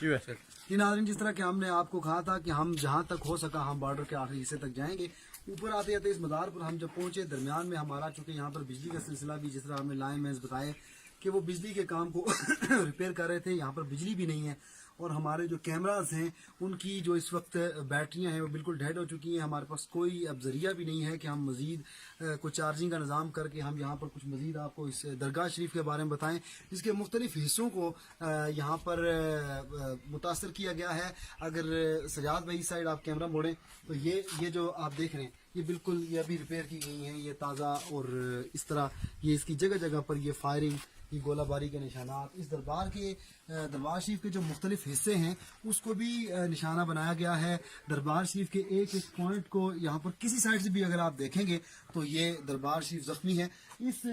جی ناظرین، جس طرح کہ ہم نے آپ کو کہا تھا کہ ہم جہاں تک ہو سکا ہم بارڈر کے آخری حصے تک جائیں گے. اوپر آتے آتے اس مدار پر ہم جب پہنچے درمیان میں ہمارا چونکہ یہاں پر بجلی کا سلسلہ بھی جس طرح ہمیں لائن مینز بتائے کہ وہ بجلی کے کام کو ریپیئر کر رہے تھے. یہاں پر بجلی بھی نہیں ہے اور ہمارے جو کیمراز ہیں ان کی جو اس وقت بیٹریاں ہیں وہ بالکل ڈیڈ ہو چکی ہیں. ہمارے پاس کوئی اب ذریعہ بھی نہیں ہے کہ ہم مزید کوئی چارجنگ کا نظام کر کے ہم یہاں پر کچھ مزید آپ کو اس درگاہ شریف کے بارے میں بتائیں جس کے مختلف حصوں کو یہاں پر متاثر کیا گیا ہے. اگر سجاد بھائی سائڈ آپ کیمرہ موڑیں تو یہ جو آپ دیکھ رہے ہیں یہ بالکل یہ ابھی ریپیئر کی گئی ہیں, یہ تازہ, اور اس طرح یہ اس کی جگہ جگہ پر یہ فائرنگ, یہ گولہ باری کے نشانات. اس دربار شریف کے جو مختلف حصے ہیں اس کو بھی نشانہ بنایا گیا ہے. دربار شریف کے ایک ایک پوائنٹ کو یہاں پر کسی سائڈ سے بھی اگر آپ دیکھیں گے تو یہ دربار شریف زخمی ہے. اس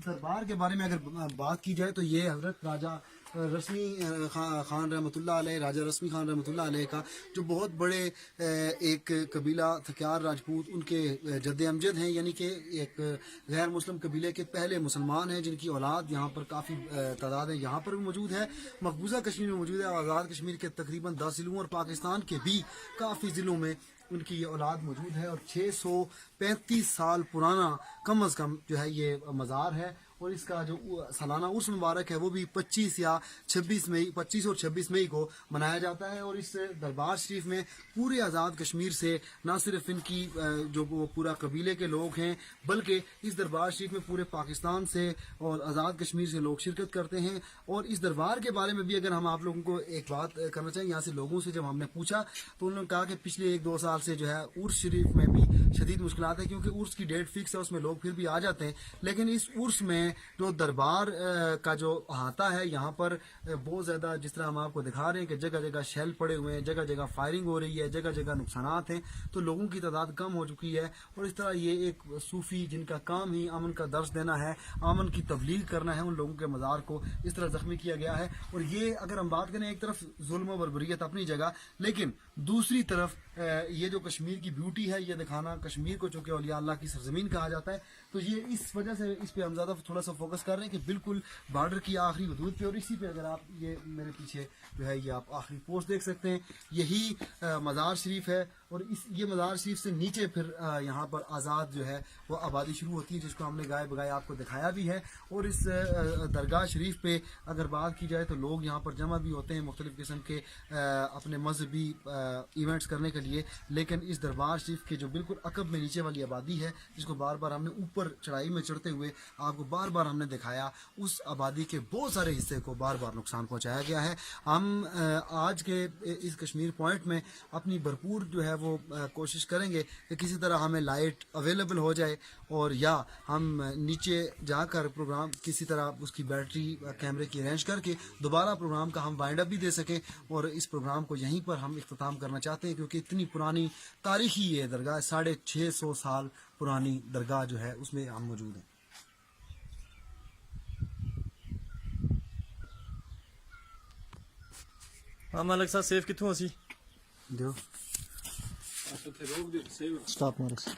دربار کے بارے میں اگر بات کی جائے تو یہ حضرت راجہ رسمی خان رحمۃ اللہ علیہ, راجہ رسمی خان رحمۃ اللہ علیہ کا جو بہت بڑے ایک قبیلہ تھکیار راجپوت ان کے جد امجد ہیں, یعنی کہ ایک غیر مسلم قبیلے کے پہلے مسلمان ہیں جن کی اولاد یہاں پر کافی تعداد ہے, یہاں پر بھی موجود ہے, مقبوضہ کشمیر میں موجود ہے. آزاد کشمیر کے تقریباً 10 ضلعوں اور پاکستان کے بھی کافی ضلعوں میں ان کی یہ اولاد موجود ہے. اور 635 سال پرانا کم از کم جو ہے یہ مزار ہے, اور اس کا جو سالانہ عرس مبارک ہے وہ بھی 25 اور 26 مئی کو منایا جاتا ہے. اور اس دربار شریف میں پورے آزاد کشمیر سے نہ صرف ان کی جو وہ پورا قبیلے کے لوگ ہیں بلکہ اس دربار شریف میں پورے پاکستان سے اور آزاد کشمیر سے لوگ شرکت کرتے ہیں. اور اس دربار کے بارے میں بھی اگر ہم آپ لوگوں کو ایک بات کرنا چاہیں, یہاں سے لوگوں سے جب ہم نے پوچھا تو انہوں نے کہا کہ پچھلے 1-2 سال سے جو ہے عرس شریف میں بھی شدید مشکلات ہیں, کیونکہ عرس کی ڈیٹ فکس ہے, اس میں لوگ پھر بھی آ جاتے ہیں, لیکن اس عرس میں جو دربار کا جو احاطہ ہے یہاں پر بہت زیادہ, جس طرح ہم آپ کو دکھا رہے ہیں کہ جگہ جگہ شیل پڑے ہوئے ہیں, جگہ جگہ فائرنگ ہو رہی ہے, جگہ جگہ نقصانات ہیں, تو لوگوں کی تعداد کم ہو چکی ہے. اور اس طرح یہ ایک صوفی جن کا کام ہی امن کا درس دینا ہے, امن کی تبلیغ کرنا ہے, ان لوگوں کے مزار کو اس طرح زخمی کیا گیا ہے. اور یہ اگر ہم بات کریں ایک طرف ظلم و بربریت اپنی جگہ, لیکن دوسری طرف یہ جو کشمیر کی بیوٹی ہے یہ دکھانا, کشمیر کو چونکہ اولیاء اللہ کی سرزمین کہا جاتا ہے, تو یہ اس وجہ سے اس پہ ہم زیادہ تھوڑا سا فوکس کر رہے ہیں کہ بالکل بارڈر کی آخری حدود پہ. اور اسی پہ اگر آپ یہ میرے پیچھے جو ہے یہ آپ آخری پوسٹ دیکھ سکتے ہیں, یہی مزار شریف ہے. اور یہ مزار شریف سے نیچے پھر یہاں پر آزاد جو ہے وہ آبادی شروع ہوتی ہے, جس کو ہم نے گائے بگائے آپ کو دکھایا بھی ہے. اور اس درگاہ شریف پہ اگر بات کی جائے تو لوگ یہاں پر جمع بھی ہوتے ہیں مختلف قسم کے اپنے مذہبی ایونٹس کرنے کے لیے. لیکن اس دربار شریف کے جو بالکل عقب میں نیچے والی آبادی ہے, جس کو بار بار ہم نے اوپر چڑھائی میں چڑھتے ہوئے آپ کو بار بار ہم نے دکھایا, اس آبادی کے بہت سارے حصے کو بار بار نقصان پہنچایا گیا ہے. ہم آج کے اس کشمیر پوائنٹ میں اپنی بھرپور جو ہے وہ کوشش کریں گے کہ کسی طرح ہمیں لائٹ اویلیبل ہو جائے, اور یا ہم نیچے جا کر پروگرام کسی طرح اس کی بیٹری کیمرے کی ارینج کر کے دوبارہ پروگرام کا ہم وائنڈ اپ بھی دے سکیں. اور اس پروگرام کو یہیں پر ہم اختتام کرنا چاہتے ہیں, کیونکہ اتنی پرانی تاریخی یہ درگاہ 650 سال پرانی درگاہ جو ہے اس میں ہم موجود ہیں. ہاں ملک صاحب سیف کتوں اسی دیو اچھا تے روک دے سیو سٹاپ مارکس